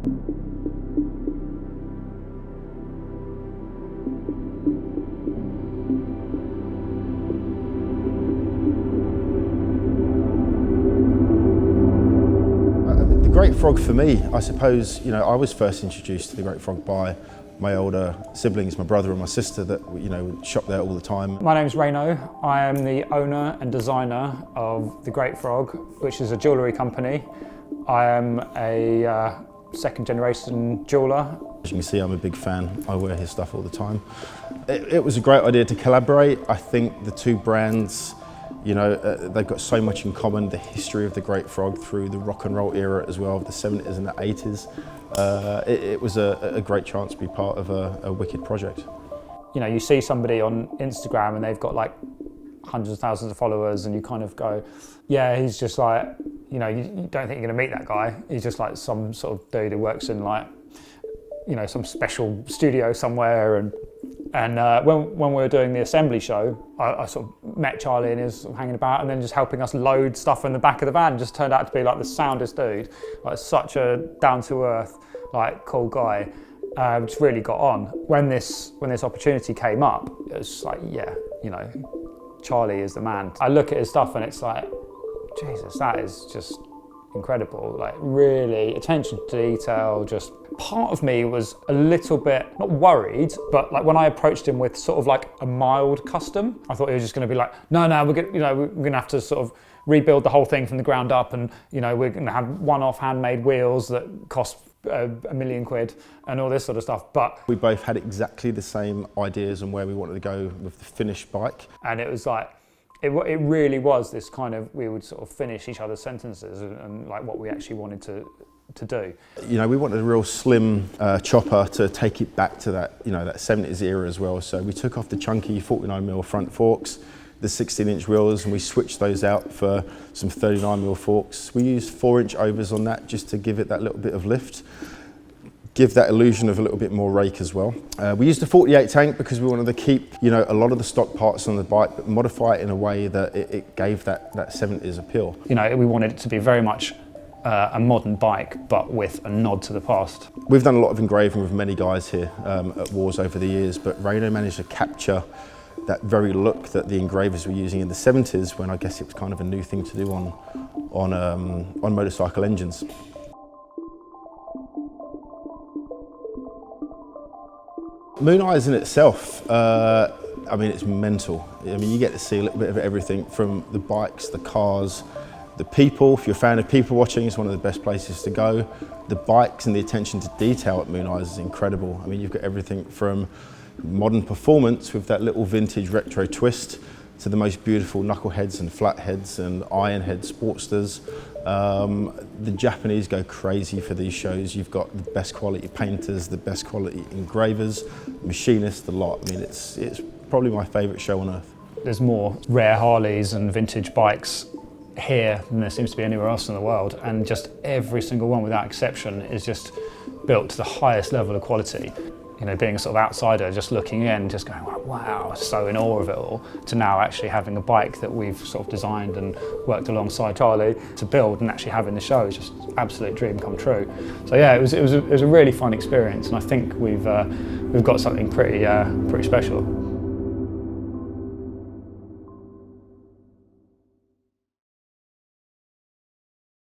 The Great Frog for me, I suppose, I was first introduced to the Great Frog by my older siblings, my brother and my sister that, would shop there all the time. My name's Reino. I am the owner and designer of the Great Frog, which is a jewellery company. I am a second generation jeweller. As you can see, I'm a big fan. I wear his stuff all the time. It was a great idea to collaborate. I think the two brands, they've got so much in common. The history of the Great Frog through the rock and roll era as well, of the 70s and the 80s. It was a great chance to be part of a wicked project. You see somebody on Instagram and they've got like hundreds of thousands of followers and you kind of go, yeah, he's just like, you don't think you're gonna meet that guy. He's just like some sort of dude who works in like, some special studio somewhere. And when we were doing the assembly show, I sort of met Charlie and he was sort of hanging about and then just helping us load stuff in the back of the van. Just turned out to be like the soundest dude, like such a down-to-earth, like cool guy. Just really got on. When this opportunity came up, it was like, yeah, Charlie is the man. I look at his stuff and it's like, Jesus, that is just incredible. Like really attention to detail. Just part of me was a little bit not worried, but like when I approached him with sort of like a mild custom, I thought he was just going to be like, no, we're going to have to sort of rebuild the whole thing from the ground up, and we're going to have one-off handmade wheels that cost £1 million and all this sort of stuff. But we both had exactly the same ideas on where we wanted to go with the finished bike, and it was like. It really was this kind of, we would sort of finish each other's sentences and like what we actually wanted to do. We wanted a real slim chopper to take it back to that, that 70s era as well. So we took off the chunky 49mm front forks, the 16-inch wheels, and we switched those out for some 39mm forks. We used 4-inch overs on that just to give it that little bit of lift. Give that illusion of a little bit more rake as well. We used a 48 tank because we wanted to keep, a lot of the stock parts on the bike, but modify it in a way that it gave that 70s appeal. We wanted it to be very much a modern bike, but with a nod to the past. We've done a lot of engraving with many guys here at Wars over the years, but Reino managed to capture that very look that the engravers were using in the 70s, when I guess it was kind of a new thing to do on motorcycle engines. Moon Eyes in itself, it's mental. You get to see a little bit of everything from the bikes, the cars, the people. If you're a fan of people watching, it's one of the best places to go. The bikes and the attention to detail at Moon Eyes is incredible. You've got everything from modern performance with that little vintage retro twist to the most beautiful knuckleheads and flatheads and ironhead sportsters. The Japanese go crazy for these shows. You've got the best quality painters, the best quality engravers, machinists, the lot. It's probably my favourite show on earth. There's more rare Harleys and vintage bikes here than there seems to be anywhere else in the world, and just every single one without exception is just built to the highest level of quality. Being a sort of outsider, just looking in, just going, wow, so in awe of it all, to now actually having a bike that we've sort of designed and worked alongside Charlie to build and actually have in the show is just absolute dream come true. So yeah, it was a really fun experience, and I think we've got something pretty special.